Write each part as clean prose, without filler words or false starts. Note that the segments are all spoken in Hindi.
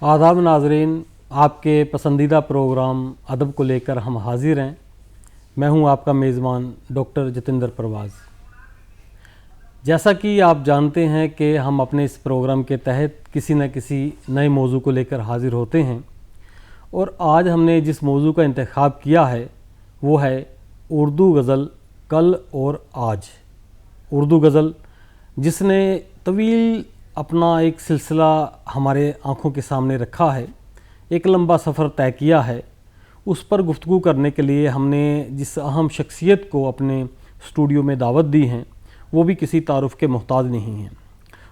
आदाब नाज़रीन, आपके पसंदीदा प्रोग्राम अदब को लेकर हम हाजिर हैं। मैं हूं आपका मेज़बान डॉक्टर जतिंदर परवाज़। जैसा कि आप जानते हैं कि हम अपने इस प्रोग्राम के तहत किसी न किसी नए मौजू को लेकर हाजिर होते हैं, और आज हमने जिस मौजू का इंतखाब किया है वो है उर्दू गज़ल कल और आज। उर्दू गज़ल जिसने तवील अपना एक सिलसिला हमारे आँखों के सामने रखा है, एक लंबा सफ़र तय किया है, उस पर गुफ्तगू करने के लिए हमने जिस अहम शख्सियत को अपने स्टूडियो में दावत दी है वो भी किसी तारुफ़ के मोहताज नहीं हैं।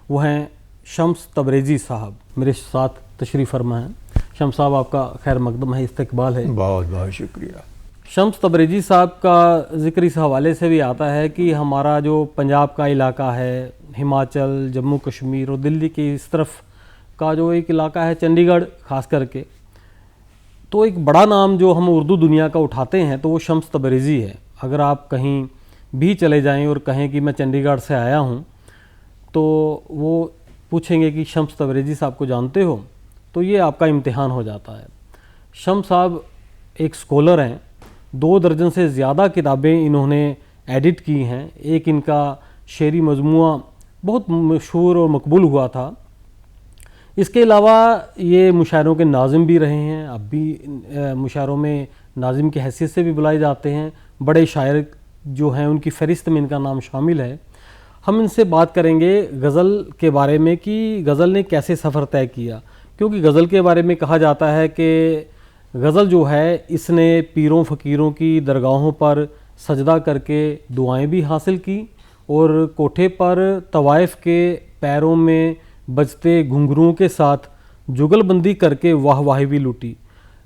वो हैं शम्स तबरेज़ी साहब, मेरे साथ तशरीफ़ फरमा हैं। शम्स साहब, आपका खैर मकदम है, इस्तकबाल है। बहुत बहुत शुक्रिया। शम्स तबरेज़ी साहब का ज़िक्र इस हवाले से भी आता है कि हमारा जो पंजाब का इलाका है, हिमाचल, जम्मू कश्मीर और दिल्ली की इस तरफ का जो एक इलाका है, चंडीगढ़ ख़ास करके, तो एक बड़ा नाम जो हम उर्दू दुनिया का उठाते हैं तो वो शम्स तबरेज़ी है। अगर आप कहीं भी चले जाएं और कहें कि मैं चंडीगढ़ से आया हूं, तो वो पूछेंगे कि शम्स तबरेज़ी साहब को जानते हो, तो ये आपका इम्तिहान हो जाता है। शम्स साहब एक स्कॉलर हैं, 2 दर्जन से ज़्यादा किताबें इन्होंने एडिट की हैं। एक इनका शेरी मजमुआ बहुत मशहूर और मकबूल हुआ था। इसके अलावा ये मुशायरों के नाज़िम भी रहे हैं, अब भी मुशायरों में नाज़िम की हैसियत से भी बुलाए जाते हैं। बड़े शायर जो हैं उनकी फ़हरिस्त में इनका नाम शामिल है। हम इनसे बात करेंगे गज़ल के बारे में कि गज़ल ने कैसे सफ़र तय किया, क्योंकि गज़ल के बारे में कहा जाता है कि गज़ल जो है इसने पीरों फ़कीरों की दरगाहों पर सजदा करके दुआएं भी हासिल की और कोठे पर तवाइफ़ के पैरों में बजते घुंघरुओं के साथ जुगलबंदी करके वाहवाही भी लूटी।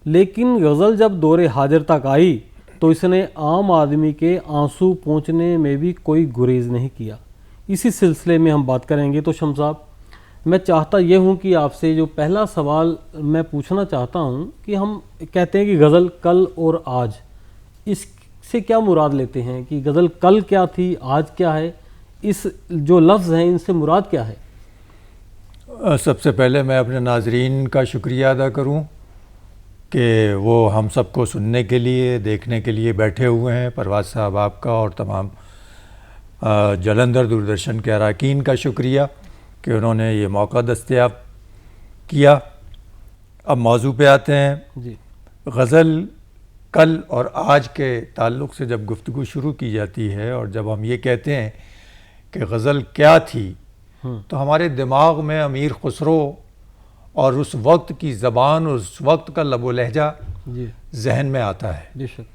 लेकिन गज़ल जब दौरे हाजिर तक आई तो इसने आम आदमी के आंसू पोंछने में भी कोई गुरेज नहीं किया। इसी सिलसिले में हम बात करेंगे। तो शम्स साहब, मैं चाहता ये हूँ कि आपसे जो पहला सवाल मैं पूछना चाहता हूँ कि हम कहते हैं कि गज़ल कल और आज, इससे क्या मुराद लेते हैं कि गज़ल कल क्या थी, आज क्या है? इस जो लफ्ज़ हैं इनसे मुराद क्या है? सबसे पहले मैं अपने नाजरीन का शुक्रिया अदा करूं कि वो हम सबको सुनने के लिए, देखने के लिए बैठे हुए हैं। परवाज़ साहब आपका और तमाम जलंधर दूरदर्शन के अरकान का शुक्रिया कि उन्होंने ये मौका दस्तयाब किया। अब मौजू पे आते हैं जी। गज़ल कल और आज के ताल्लुक़ से जब गुफ्तगू शुरू की जाती है और जब हम ये कहते हैं कि गज़ल क्या थी, तो हमारे दिमाग में अमीर खुसरो और उस वक्त की ज़बान, उस वक्त का लबो लहजा जहन में आता है।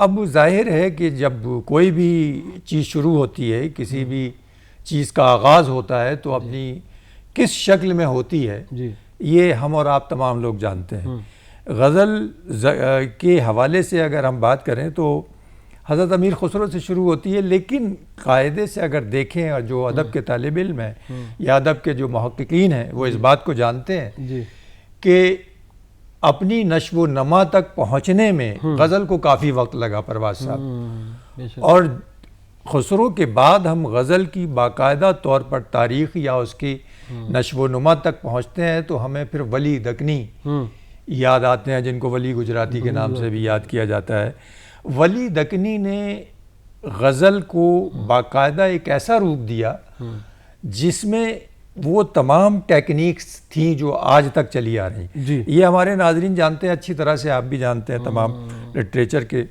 अब जाहिर है कि जब कोई भी चीज़ शुरू होती है, किसी भी चीज़ का आगाज़ होता है, तो अपनी किस शक्ल में होती है ये हम और आप तमाम लोग जानते हैं। गज़ल के हवाले से अगर हम बात करें तो हज़रत अमीर खुसरो से शुरू होती है, लेकिन कायदे से अगर देखें और जो अदब के तालिब इल्म हैं या अदब के जो मुहक्किकीन हैं वो इस बात को जानते हैं कि अपनी नश्व नमा तक पहुँचने में गज़ल को काफ़ी वक्त लगा परवाज़ साहब। और खुसरो के बाद हम गज़ल की बाकायदा तौर पर तारीख़ या उसकी नश्व नुमा तक पहुँचते हैं तो हमें फिर वली दकनी याद आते हैं, जिनको वली गुजराती के नाम से भी याद किया जाता है। वली दकनी ने गज़ल को बाकायदा एक ऐसा रूप दिया जिसमें वो तमाम टेक्निक्स थी जो आज तक चली आ रही। ये हमारे नाज़रीन जानते हैं अच्छी तरह से, आप भी जानते हैं, तमाम लिटरेचर के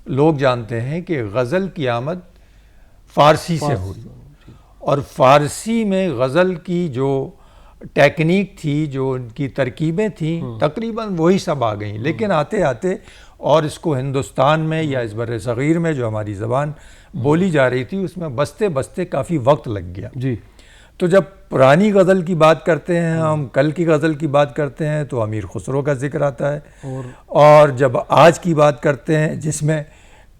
लोग जानते हैं कि गज़ल की आमद फ़ारसी से हुई और फ़ारसी में गज़ल की जो टेक्निक थी, जो उनकी तरकीबें थी, तकरीबन वही सब आ गई। लेकिन आते आते और इसको हिंदुस्तान में या इस बर्रे सग़ीर में जो हमारी ज़बान बोली जा रही थी उसमें बसते बसते काफ़ी वक्त लग गया जी। तो जब पुरानी गज़ल की बात करते हैं, हम कल की गज़ल की बात करते हैं तो अमीर खुसरो का जिक्र आता है, और जब आज की बात करते हैं जिसमें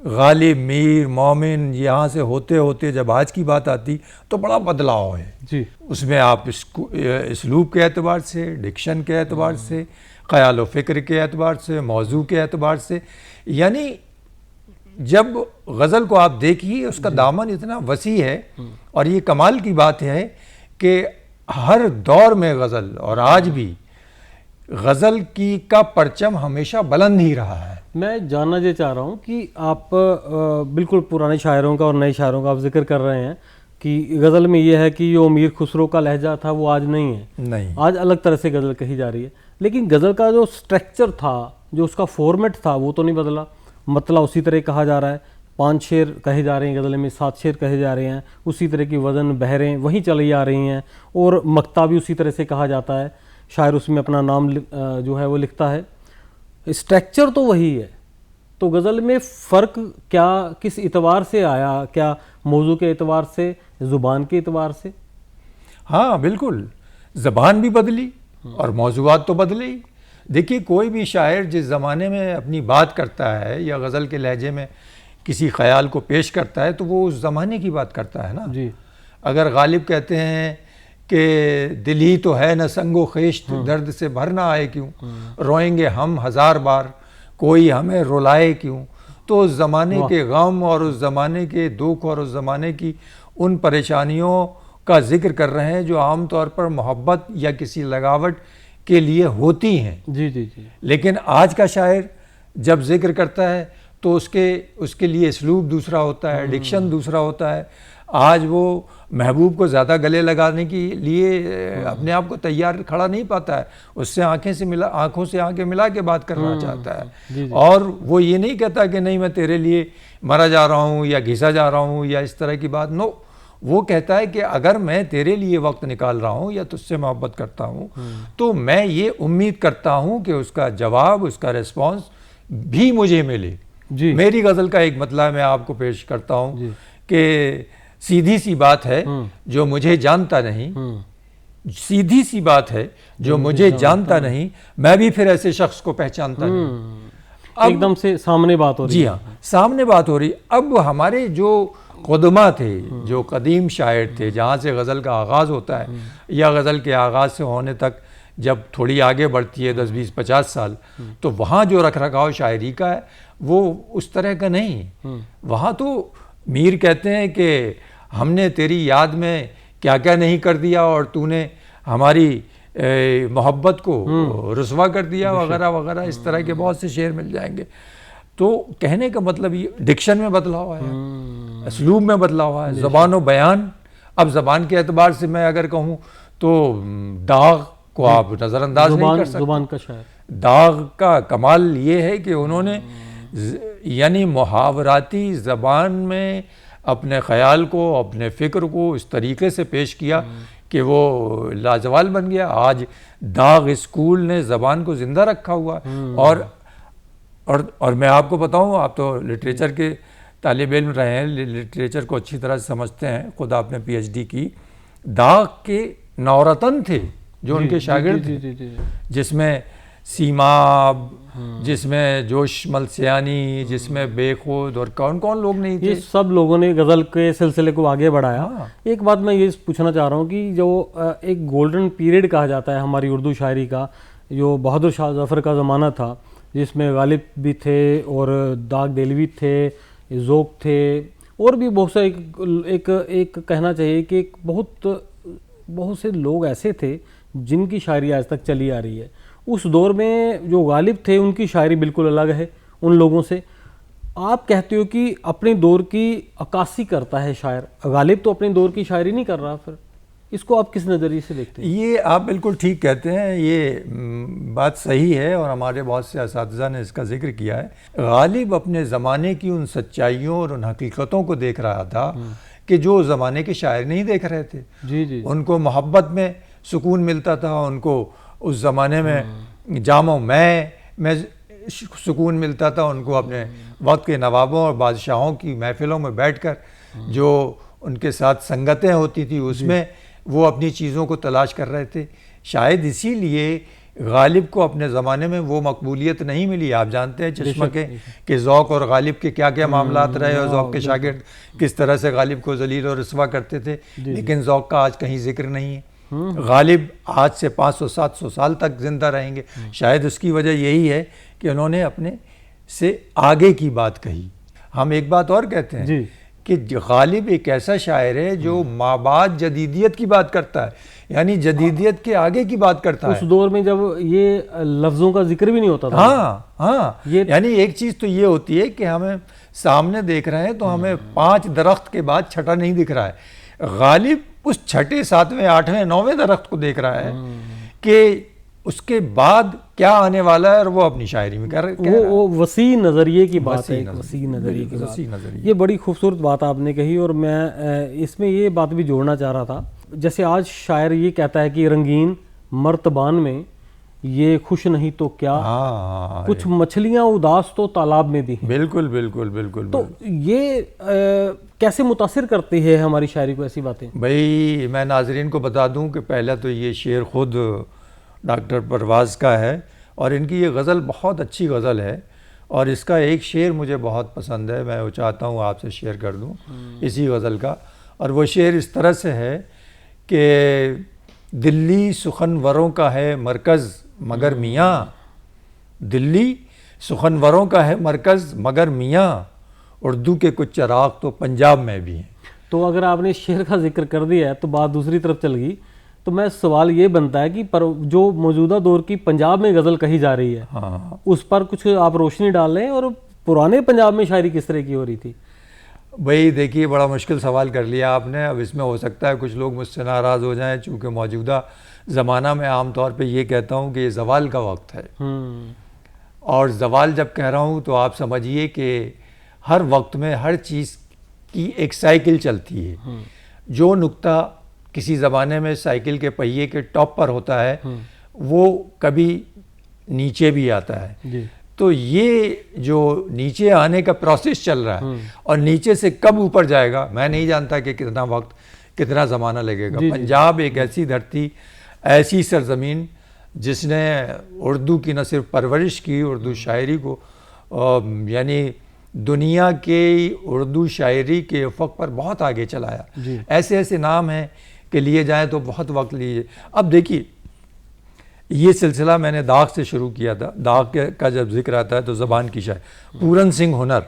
गालिब, मीर, मोमिन, यहाँ से होते होते जब आज की बात आती तो बड़ा बदलाव है जी। उसमें आप इसलूब के एतबार से, डिक्शन के एतबार से, ख़याल व फ़िक्र के एतबार से, मौजू के एतबार से, यानी जब गज़ल को आप देखिए उसका दामन इतना वसी है। और ये कमाल की बात है कि हर दौर में गज़ल और आज भी गज़ल की का परचम हमेशा बुलंद ही रहा है। मैं जानना ये चाह रहा हूँ कि आप बिल्कुल पुराने शायरों का और नए शायरों का आप जिक्र कर रहे हैं कि गज़ल में ये है कि जो मीर खुसरो का लहजा था वो आज नहीं है, नहीं, आज अलग तरह से गज़ल कही जा रही है। लेकिन गज़ल का जो स्ट्रक्चर था, जो उसका फॉर्मेट था, वो तो नहीं बदला, मतलब उसी तरह कहा जा रहा है। 5 शेर कहे जा रहे हैं गज़ल में, 7 शेर कहे जा रहे हैं, उसी तरह की वज़न बहरें वहीं चली आ रही हैं, और मक्ता भी उसी तरह से कहा जाता है, शायर उसमें अपना नाम जो है वो लिखता है। स्ट्रक्चर तो वही है, तो गज़ल में फ़र्क क्या किस एतबार से आया? क्या मौजू के एतबार से, ज़ुबान के एतबार से? हाँ बिल्कुल, ज़बान भी बदली और मौज़ूआत तो बदले ही। देखिए, कोई भी शायर जिस ज़माने में अपनी बात करता है या गज़ल के लहजे में किसी ख़याल को पेश करता है तो वो उस ज़माने की बात करता है ना जी। अगर गालिब कहते हैं कि दिल ही तो है न संगो ख़ेश, दर्द से भर ना आए क्यों, रोएंगे हम 1000 बार, कोई हमें रुलाए क्यों, तो उस ज़माने के गम और उस ज़माने के दुख और उस ज़माने की उन परेशानियों का जिक्र कर रहे हैं जो आम तौर पर मोहब्बत या किसी लगावट के लिए होती हैं। जी जी जी। लेकिन आज का शायर जब जिक्र करता है तो उसके लिए इसलूब दूसरा होता है, डिक्शन दूसरा होता है। आज वो महबूब को ज़्यादा गले लगाने के लिए अपने आप को तैयार खड़ा नहीं पाता है, उससे आंखों से आंखें मिला के बात करना चाहता है। जी जी। और वो ये नहीं कहता कि नहीं मैं तेरे लिए मरा जा रहा हूँ या घिसा जा रहा हूँ या इस तरह की बात। नो, वो कहता है कि अगर मैं तेरे लिए वक्त निकाल रहा हूँ या तुझसे मोहब्बत करता हूँ तो मैं ये उम्मीद करता हूँ कि उसका जवाब, उसका रिस्पॉन्स भी मुझे मिले। जी। मेरी गज़ल का एक मतलब मैं आपको पेश करता हूँ कि सीधी सी बात है जो मुझे जानता नहीं, सीधी सी बात है जो मुझे जानता नहीं, मैं भी फिर ऐसे शख्स को पहचानता नहीं। एकदम से सामने बात हो रही है। जी हाँ, सामने बात हो रही। अब हमारे जो क़ुदमा थे, जो कदीम शायर थे, जहाँ से गज़ल का आगाज़ होता है या गज़ल के आगाज़ से होने तक जब थोड़ी आगे बढ़ती है 10, 20, 50 साल, तो वहाँ जो रख रखाव शायरी का है वो उस तरह का नहीं। वहाँ तो मीर कहते हैं कि हमने तेरी याद में क्या क्या नहीं कर दिया और तूने हमारी मोहब्बत को रुसवा कर दिया, वगैरह वगैरह, इस तरह के बहुत से शेर मिल जाएंगे। तो कहने का मतलब ये डिक्शन में बदलाव आया, असलूब में बदलाव आया, ज़बान व बयान। अब ज़बान के एतबार से मैं अगर कहूँ तो दाग को आप नज़रअंदाज नहीं कर सकते। ज़ुबान का शायर, दाग का कमाल ये है कि उन्होंने यानी मुहावराती ज़बान में अपने ख़याल को, अपने फ़िक्र को इस तरीके से पेश किया कि वो लाजवाल बन गया। आज दाग स्कूल ने ज़बान को ज़िंदा रखा हुआ। और मैं आपको बताऊं, आप तो लिटरेचर के तालिब इल्म रहे हैं, लिटरेचर को अच्छी तरह से समझते हैं, खुद आपने PhD की। दाग के नौरतन थे जो उनके शागिर्द थे, जिसमें सीमाब, जिसमें जोश मलसियानी, जिसमें बेखुद, और कौन कौन लोग नहीं थे। ये सब लोगों ने गज़ल के सिलसिले को आगे बढ़ाया। हाँ। एक बात मैं ये पूछना चाह रहा हूँ कि जो एक गोल्डन पीरियड कहा जाता है हमारी उर्दू शायरी का, जो बहादुर शाह जफ़र का ज़माना था, जिसमें गालिब भी थे और दाग देलवी थे, ज़ोक थे, और भी बहुत से एक कहना चाहिए कि बहुत से लोग ऐसे थे जिनकी शायरी आज तक चली आ रही है। उस दौर में जो गालिब थे उनकी शायरी बिल्कुल अलग है उन लोगों से। आप कहते हो कि अपने दौर की अक्कासी करता है शायर, गालिब तो अपने दौर की शायरी नहीं कर रहा, फिर इसको आप किस नज़रिए से देखते हैं? ये आप बिल्कुल ठीक कहते हैं, ये बात सही है और हमारे बहुत से असातिज़ा ने इसका जिक्र किया है। गालिब अपने ज़माने की उन सच्चाइयों और उन हकीकतों को देख रहा था कि जो ज़माने के शायर नहीं देख रहे थे। जी जी। उनको मोहब्बत में सुकून मिलता था, उनको उस ज़माने में जामों में सुकून मिलता था, उनको अपने वक्त के नवाबों और बादशाहों की महफिलों में बैठकर जो उनके साथ संगतें होती थी उसमें वो अपनी चीज़ों को तलाश कर रहे थे। शायद इसीलिए गालिब को अपने ज़माने में वो मकबूलियत नहीं मिली। आप जानते हैं चश्मा के ज़ौक़ और गालिब के क्या क्या मामलात रहे और ज़ौक़ के शागिर्द किस तरह से गालिब को जलील और रुसवा करते थे, लेकिन ज़ौक़ का आज कहीं जिक्र नहीं है। गालिब आज से 500-700 साल तक ज़िंदा रहेंगे। शायद उसकी वजह यही है कि उन्होंने अपने से आगे की बात कही। हम एक बात और कहते हैं कि गालिब एक ऐसा शायर है जो माबाद जदीदियत की बात करता है, यानी जदीदियत के आगे की बात करता उस है। दौर में जब ये लफ्जों का जिक्र भी नहीं होता था। हाँ हाँ, ये यानी एक चीज़ तो ये होती है कि हमें सामने देख रहे हैं तो हमें 5 दरख्त के बाद छठा नहीं दिख रहा है। गालिब उस छठे, 7वें, 8वें, 9वें दरख्त को देख रहा है कि उसके बाद क्या आने वाला है, और वो अपनी शायरी में वो वसी नज़रिए की बात है, वसी वसी नज़रिए की वसी बात। नज़रिए। ये बड़ी खूबसूरत बात आपने कही, और मैं इसमें ये बात भी जोड़ना चाह रहा था। जैसे आज शायर ये कहता है कि रंगीन मर्तबान में ये खुश नहीं तो क्या, हाँ, कुछ मछलियां उदास तो तालाब में भी हैं। बिल्कुल बिल्कुल बिल्कुल। तो ये कैसे मुतासिर करती है हमारी शायरी को ऐसी बातें? भाई मैं नाजरीन को बता दूं कि पहला तो ये शेर खुद डॉक्टर परवाज़ का है, और इनकी ये गज़ल बहुत अच्छी गज़ल है, और इसका एक शेर मुझे बहुत पसंद है, मैं वो चाहता हूँ आपसे शेयर कर दूँ इसी गज़ल का। और वो शेर इस तरह से है कि दिल्ली सुखनवरों का है मरकज़ मगर मियाँ, दिल्ली सुखनवरों का है मरकज़ मगर मियाँ, उर्दू के कुछ चराग तो पंजाब में भी हैं। तो अगर आपने शेर का जिक्र कर दिया है तो बात दूसरी तरफ चल गई, तो मैं सवाल ये बनता है कि पर जो मौजूदा दौर की पंजाब में गज़ल कही जा रही है, हाँ, उस पर कुछ आप रोशनी डाल लें, और पुराने पंजाब में शायरी किस तरह की हो रही थी? भाई देखिए, बड़ा मुश्किल सवाल कर लिया आपने। अब इसमें हो सकता है कुछ लोग मुझसे नाराज़ हो जाएं, चूँकि मौजूदा ज़माना में आम तौर पे ये कहता हूँ कि ये ज़वाल का वक्त है, और ज़वाल जब कह रहा हूँ तो आप समझिए कि हर वक्त में हर चीज़ की एक साइकिल चलती है। जो नुक्ता किसी ज़माने में साइकिल के पहिए के टॉप पर होता है वो कभी नीचे भी आता है जी। तो ये जो नीचे आने का प्रोसेस चल रहा है और नीचे से कब ऊपर जाएगा मैं नहीं जानता कि कितना वक्त कितना ज़माना लगेगा। पंजाब एक ऐसी धरती, ऐसी सरजमीन जिसने उर्दू की न सिर्फ परवरिश की, उर्दू शायरी को यानी दुनिया के उर्दू शायरी के उफ़क़ पर बहुत आगे चलाया। ऐसे ऐसे नाम हैं कि लिए जाएं तो बहुत वक्त लीजिए। अब देखिए, ये सिलसिला मैंने दाग से शुरू किया था। दाग का जब जिक्र आता है तो ज़बान की शायर, पूरन सिंह हुनर,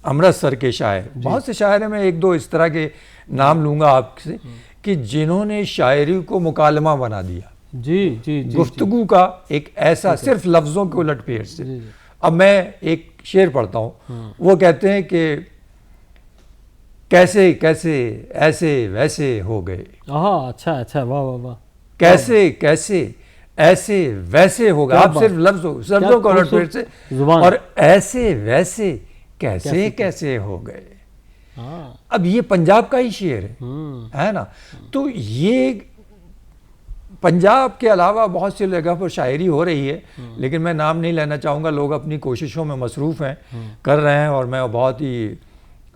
अमृतसर के शायर, बहुत से शायर हैं, मैं एक दो इस तरह के नाम लूँगा आपसे कि जिन्होंने शायरी को मुकालमा बना दिया। जी, गुफ्तगू का एक ऐसा सिर्फ लफ्ज़ों के उलट फेर से। अब मैं एक शेर पढ़ता हूँ, वो कहते हैं कि कैसे कैसे ऐसे वैसे हो गए। हाँ, अच्छा, वाह वाह वाह। कैसे कैसे ऐसे वैसे हो गए। आप सिर्फ लफ्ज़ों का उलट फेर से, और ऐसे वैसे कैसे कैसे हो गए। अब ये पंजाब का ही शेर है ना। तो ये पंजाब के अलावा बहुत सी जगह पर शायरी हो रही है, लेकिन मैं नाम नहीं लेना चाहूँगा। लोग अपनी कोशिशों में मसरूफ़ हैं, कर रहे हैं, और मैं बहुत ही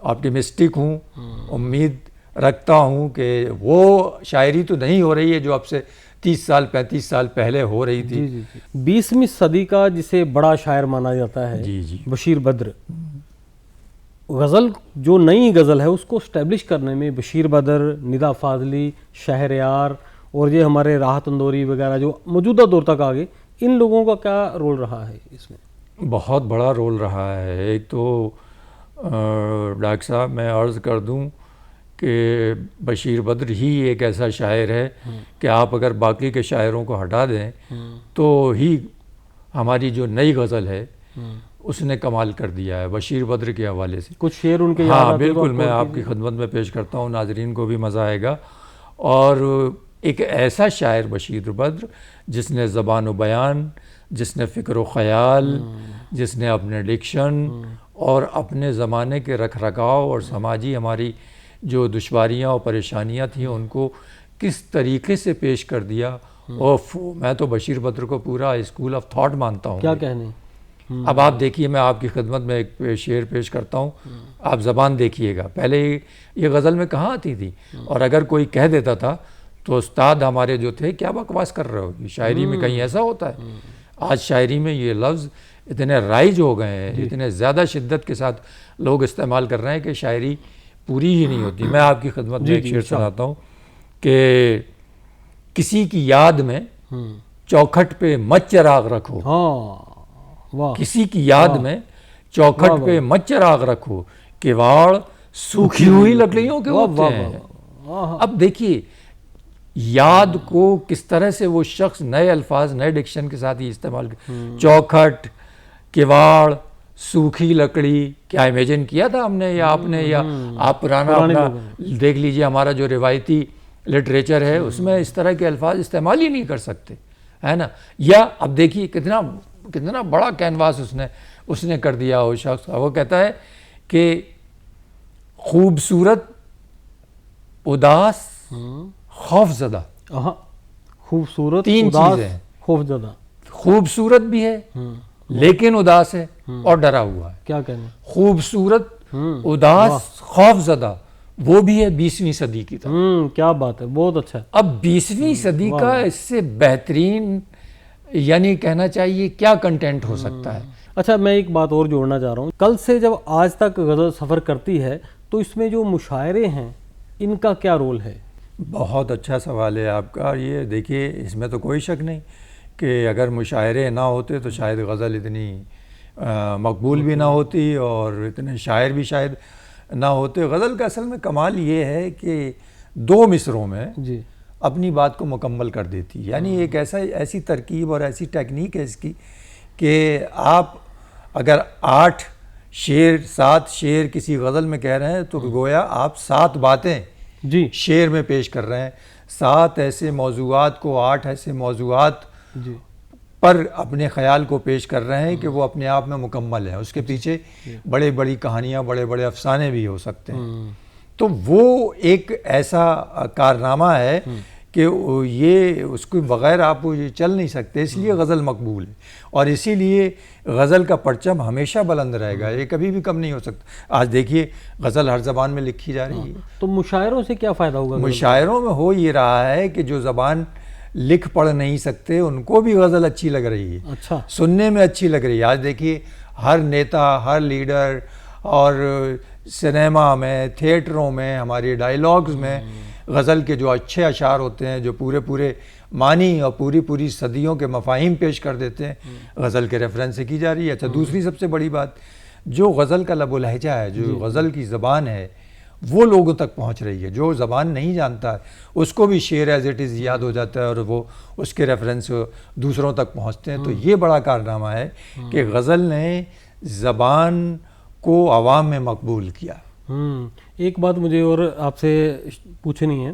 ऑप्टिमिस्टिक हूँ। उम्मीद रखता हूँ कि वो शायरी तो नहीं हो रही है जो अब से 30 साल 35 साल पहले हो रही थी। 20वीं सदी का जिसे बड़ा शायर माना जाता है, बशीर बद्र, गज़ल जो नई गज़ल है उसको स्टैब्लिश करने में बशीर बद्र, निदा फाजली, शहरयार और ये हमारे राहत अंदौरी वगैरह जो मौजूदा दौर तक आ गए, इन लोगों का क्या रोल रहा है इसमें? बहुत बड़ा रोल रहा है। एक तो डॉक्टर साहब मैं अर्ज़ कर दूं कि बशीर बद्र ही एक ऐसा शायर है कि आप अगर बाकी के शायरों को हटा दें तो ही हमारी जो नई गज़ल है उसने कमाल कर दिया है बशीर बद्र के हवाले से। कुछ शेर उनके हाँ बिल्कुल, मैं आपकी खिदमत में पेश करता हूँ, नाजरीन को भी मज़ा आएगा। और एक ऐसा शायर बशीर बद्र जिसने ज़बान व बयान, जिसने फ़िक्र व ख़याल, जिसने अपने डिक्शन और अपने ज़माने के रख रखाव और समाजी हमारी जो दुश्वारियाँ और परेशानियाँ थीं उनको किस तरीके से पेश कर दिया। ओफ, मैं तो बशीर बद्र को पूरा स्कूल ऑफ थॉट मानता हूँ। क्या कहने। अब आप देखिए, मैं आपकी खिदमत में एक शेर पेश करता हूँ, आप ज़बान देखिएगा। पहले ये गज़ल में कहाँ आती थी, और अगर कोई कह देता था तो उस्ताद हमारे जो थे, क्या बकवास कर रहे हो, शायरी में कहीं ऐसा होता है। आज शायरी में ये लफ्ज़ इतने राइज हो गए हैं, इतने ज़्यादा शिद्दत के साथ लोग इस्तेमाल कर रहे हैं कि शायरी पूरी ही नहीं होती। मैं आपकी खिदमत में एक शेर सुनाता हूँ कि किसी की याद में चौखट पे मत चिराग रखो। हाँ, वाह। किसी की याद में चौखट पे मत चिराग रखो, किवाड़ सूखी हुई लकड़ियों के होते हैं। अब देखिए याद को किस तरह से वो शख्स नए अल्फाज नए डिक्शन के साथ ही इस्तेमाल कर, चौखट, किवाड़, सूखी लकड़ी, क्या इमेजिन किया था हमने या आपने, या आप पुराना अपना देख लीजिए, हमारा जो रिवायती लिटरेचर है उसमें इस तरह के अल्फाज इस्तेमाल ही नहीं कर सकते, है ना। या अब देखिए कितना कितना बड़ा कैनवास उसने कर दिया वो शख्स। वो कहता है कि खूबसूरत, उदास, खौफजदा, खूबसूरत, तीन उदास, चीजें हैं। खौफजदा। खूबसूरत भी है लेकिन उदास है और डरा हुआ है। क्या कहना, खूबसूरत, उदास, खौफजदा, वो भी है 20वीं सदी की तरह। क्या बात है, बहुत अच्छा है। अब 20वीं सदी का इससे बेहतरीन यानी कहना चाहिए क्या कंटेंट हो सकता है। अच्छा, मैं एक बात और जोड़ना चाह रहा हूँ। कल से जब आज तक गज़ल सफ़र करती है तो इसमें जो मुशायरे हैं इनका क्या रोल है? बहुत अच्छा सवाल है आपका। ये देखिए इसमें तो कोई शक नहीं कि अगर मुशायरे ना होते तो शायद गज़ल इतनी मकबूल भी ना होती और इतने शायर भी शायद ना होते। गज़ल का असल में कमाल ये है कि 2 मिसरों में जी अपनी बात को मुकम्मल कर देती है। यानी एक ऐसी तरकीब और ऐसी टेक्निक है इसकी कि आप अगर 8 शेर 7 शेर किसी गज़ल में कह रहे हैं तो गोया आप 7 बातें जी शेर में पेश कर रहे हैं। 7 ऐसे मौज़ूआत को, 8 ऐसे मौज़ूआत जी पर अपने ख़याल को पेश कर रहे हैं कि वो अपने आप में मुकम्मल है। उसके पीछे बड़े बड़ी कहानियाँ, बड़े बड़े अफसाने भी हो सकते हैं। तो वो एक ऐसा कारनामा है कि ये उसके बग़ैर आप ये चल नहीं सकते, इसलिए गज़ल मकबूल है और इसीलिए गज़ल का परचम हमेशा बुलंद रहेगा, ये कभी भी कम नहीं हो सकता। आज देखिए गज़ल हर ज़बान में लिखी जा रही है। तो मुशायरों से क्या फ़ायदा होगा? मुशायरों में हो ये रहा है कि जो ज़बान लिख पढ़ नहीं सकते उनको भी गज़ल अच्छी लग रही है। अच्छा, सुनने में अच्छी लग रही है। आज देखिए हर नेता, हर लीडर और सिनेमा में, थिएटरों में, हमारे डायलॉग्स में गज़ल के जो अच्छे अशार होते हैं, जो पूरे पूरे मानी और पूरी पूरी सदियों के मफाहिम पेश कर देते हैं, गज़ल के रेफरेंस से की जा रही है। अच्छा, दूसरी सबसे बड़ी बात, जो गज़ल का लबो लहजा है, जो गज़ल की ज़बान है, वो लोगों तक पहुंच रही है। जो ज़बान नहीं जानता है उसको भी शेर एज इट इज़ याद हो जाता है और वो उसके रेफरेंस दूसरों तक पहुंचते हैं। तो ये बड़ा कारनामा है कि गज़ल ने ज़बान को अवाम में मकबूल किया। एक बात मुझे और आपसे पूछनी है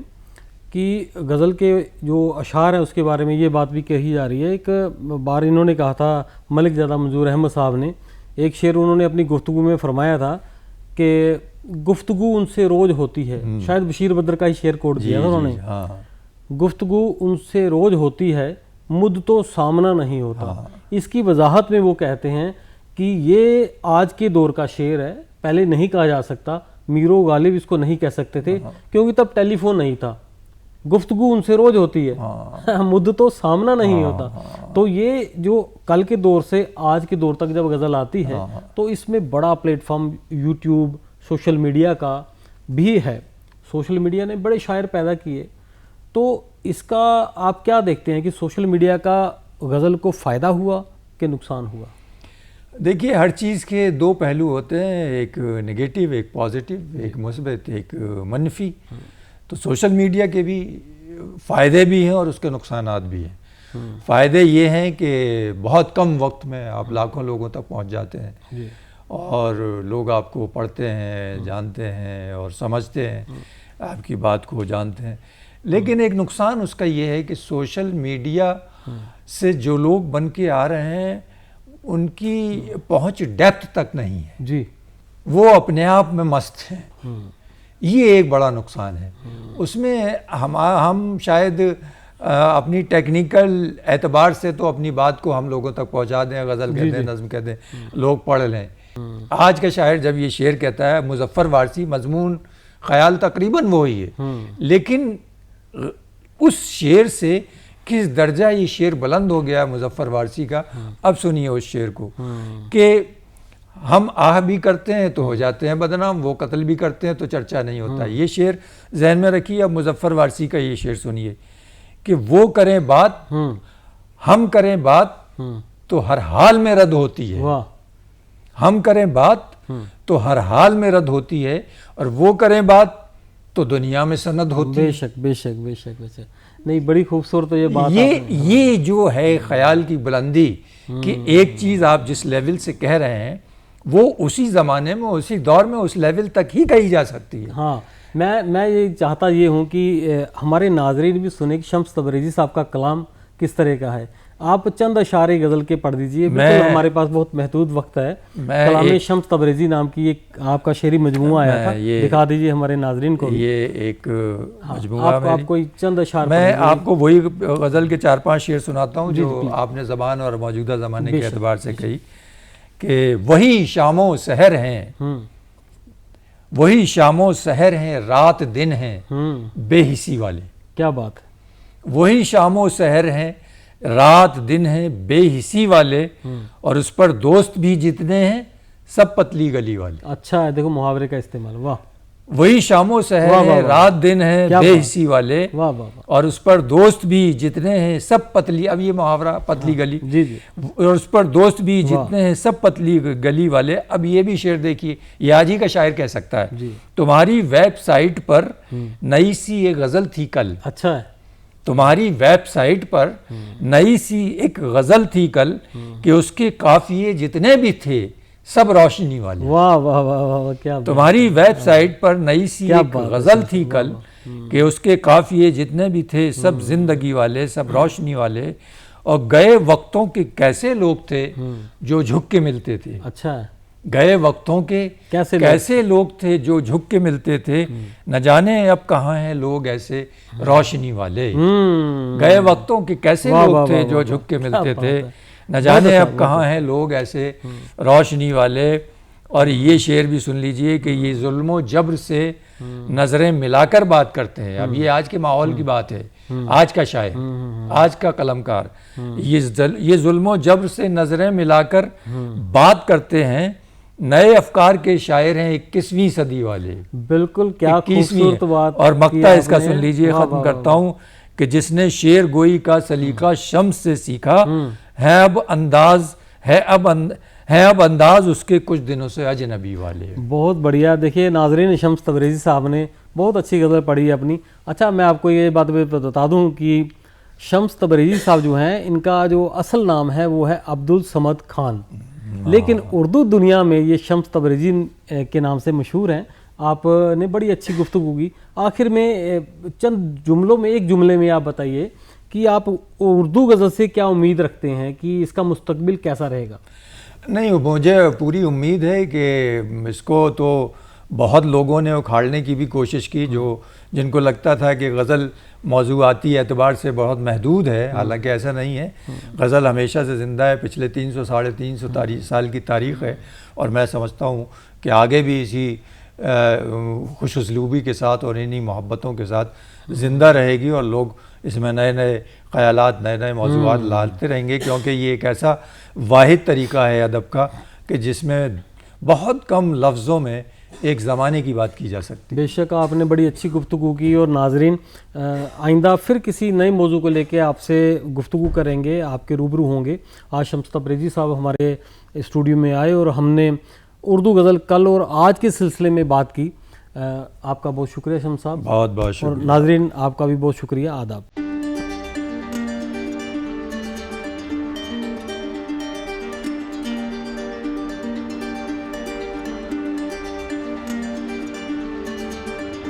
कि गज़ल के जो अशार हैं उसके बारे में ये बात भी कही जा रही है। एक बार इन्होंने कहा था, मलिक ज़ादा मंजूर अहमद साहब ने एक शेर उन्होंने अपनी गुफ्तगू में फरमाया था कि गुफ्तगू उनसे रोज़ होती है। शायद बशीर बद्र का ही शेर कोट दिया था उन्होंने। हाँ। गुफ्तगू उनसे रोज़ होती है, मुद तो सामना नहीं होता। इसकी वजाहत में वो कहते हैं कि ये आज के दौर का शेर है, पहले नहीं कहा जा सकता। मीरो गालिब इसको नहीं कह सकते थे क्योंकि तब टेलीफोन नहीं था। गुफ्तगू उनसे रोज होती है, मुद्द तो सामना नहीं होता। तो ये जो कल के दौर से आज के दौर तक जब गज़ल आती है तो इसमें बड़ा प्लेटफॉर्म यूट्यूब, सोशल मीडिया का भी है। सोशल मीडिया ने बड़े शायर पैदा किए। तो इसका आप क्या देखते हैं कि सोशल मीडिया का गज़ल को फ़ायदा हुआ कि नुकसान हुआ? देखिए हर चीज़ के 2 पहलू होते हैं, एक नेगेटिव, एक पॉजिटिव, एक मुस्बत, एक मनफी। तो सोशल मीडिया के भी फ़ायदे भी हैं और उसके नुकसानात भी हैं। फ़ायदे ये हैं कि बहुत कम वक्त में आप लाखों लोगों तक पहुंच जाते हैं और लोग आपको पढ़ते हैं, जानते हैं और समझते हैं, आपकी बात को जानते हैं। लेकिन एक नुकसान उसका ये है कि सोशल मीडिया से जो लोग बन के आ रहे हैं उनकी पहुंच डेप्थ तक नहीं है जी, वो अपने आप में मस्त हैं। ये एक बड़ा नुकसान है। उसमें हम शायद अपनी टेक्निकल एतबार से तो अपनी बात को हम लोगों तक पहुंचा दें, गज़ल कहते हैं, नज़्म कहते हैं, लोग पढ़ लें। आज का शायर जब ये शेर कहता है, मुज़फ़्फ़र वारसी, मजमून ख़याल तकरीबन वही है, लेकिन उस शेर से किस दर्जा ये शेर बुलंद हो गया मुज़फ़्फ़र वारसी का। अब सुनिए उस शेर को कि हम आह भी करते हैं तो हो जाते हैं बदनाम, वो कत्ल भी करते हैं तो चर्चा नहीं होता। ये शेर जहन में रखिए। अब मुज़फ़्फ़र वारसी का ये शेर सुनिए कि वो करें बात, हम करें बात तो हर हाल में रद्द होती है। वाह। हम करें बात तो हर हाल में रद्द होती है, और वो करें बात तो दुनिया में सनद होती है। बेशक बेशक बेशक बेशक। नहीं, बड़ी खूबसूरत ये बात ये जो है ख्याल की बुलंदी कि एक चीज़ आप जिस लेवल से कह रहे हैं वो उसी ज़माने में, उसी दौर में, उस लेवल तक ही कही जा सकती है। हाँ, मैं ये चाहता ये हूँ कि हमारे नाजरीन भी सुने कि शम्स तबरेज़ी साहब का कलाम किस तरह का है। आप चंद अशारे गज़ल के पढ़ दीजिए, बिल्कुल हमारे पास बहुत महदूद वक्त है। कलाम शम्स तबरेज़ी नाम की एक आपका शेरी मजमूआ आया था, दिखा दीजिए हमारे नाजरीन को। ये एक मजमूआ आप कोई चंद अशार, मैं आपको वही गज़ल के 4-5 शेर सुनाता हूँ जो आपने ज़बान और मौजूदा ज़माने के एतबार से कही कि वही शामो सहर हैं, वही शामो सहर हैं, रात दिन हैं बेहिसी वाले। क्या बात है। वही शामो सहर हैं, रात दिन हैं बेहिसी वाले, और उस पर दोस्त भी जितने हैं सब पतली गली वाले। अच्छा है, देखो मुहावरे का इस्तेमाल। वाह। वही शामो सहर है, रात दिन है बेहिसी वाले, वाह वाह, और उस पर दोस्त भी जितने हैं सब पतली, अब ये मुहावरा पतली गली, जी जी, और उस पर दोस्त भी जितने हैं सब पतली गली वाले। अब ये भी शेर देखिए, ये आज ही का शायर कह सकता है। तुम्हारी वेबसाइट पर नई सी एक गज़ल थी कल। अच्छा है। तुम्हारी वेबसाइट पर नई सी एक गज़ल थी कल कि उसके काफिये जितने भी थे सब रोशनी वाले। वाह वाह वाह वाह, क्या तुम्हारी वेबसाइट पर नई सी एक गज़ल थी कल कि उसके काफिये जितने भी थे सब जिंदगी वाले, सब रोशनी वाले, और गए वक्तों के कैसे लोग थे जो झुक के मिलते थे। अच्छा है। गए वक्तों के कैसे लोग थे जो झुक के मिलते थे, न जाने अब कहाँ हैं लोग ऐसे रोशनी वाले। गए वक्तों के कैसे लोग थे जो झुक के मिलते थे, न जाने अब कहाँ हैं लोग ऐसे रोशनी वाले। और ये शेर भी सुन लीजिए कि ये जुल्म जब्र से नज़रें मिलाकर बात करते हैं। अब ये आज के माहौल की बात है, आज का शायर, आज का कलमकार, ये जुल्म जब्र से नज़रें मिलाकर बात करते हैं। नए अफकार के शायर हैं 21वीं सदी वाले। बिल्कुल, क्या खूबसूरत बात। और मक्ता इसका सुन लीजिए, ख़त्म करता हूँ कि जिसने शेर गोई का सलीका शम्स से सीखा है, अब अंदाज उसके कुछ दिनों से अजनबी वाले। बहुत बढ़िया। देखिए नाजरीन, शम्स तबरेज़ी साहब ने बहुत अच्छी गज़ल पढ़ी है अपनी। अच्छा, मैं आपको ये बात बता दूं कि शम्स तबरेज़ी साहब जो हैं, इनका जो असल नाम है वो है अब्दुल समद खान, लेकिन उर्दू दुनिया में ये शम्स तबरेज़ी के नाम से मशहूर हैं। आपने बड़ी अच्छी गुफ्तगू की। आखिर में चंद जुमलों में, एक जुमले में आप बताइए कि आप उर्दू गज़ल से क्या उम्मीद रखते हैं कि इसका मुस्तकबिल कैसा रहेगा? नहीं, मुझे पूरी उम्मीद है कि इसको तो बहुत लोगों ने उखाड़ने की भी कोशिश की, जिनको लगता था कि गज़ल मौज़ूआती एतबार से बहुत महदूद है। हालांकि ऐसा नहीं है, गज़ल हमेशा से ज़िंदा है, पिछले 300 साढ़े 300 साल की तारीख़ है, और मैं समझता हूँ कि आगे भी इसी खुश उसलूबी के साथ और इन्हीं मोहब्बतों के साथ ज़िंदा रहेगी, और लोग इसमें नए नए ख़यालात, नए नए मौज़ूआत लाते रहेंगे, क्योंकि ये एक ऐसा वाहिद तरीक़ा है अदब का कि जिसमें बहुत कम लफ्ज़ों में एक ज़माने की बात की जा सकती है। बेशक, आपने बड़ी अच्छी गुफ्तगू की। और नाजरीन, आइंदा फिर किसी नए मौजू को लेके आपसे गुफ्तगू करेंगे, आपके रूबरू होंगे। आज शम्स तबरेज़ी साहब हमारे स्टूडियो में आए और हमने उर्दू गज़ल कल और आज के सिलसिले में बात की। आपका बहुत शुक्रिया शम्स साहब। बहुत बहुत शुक्रिया। और नाजरीन, आपका भी बहुत शुक्रिया। आदाब।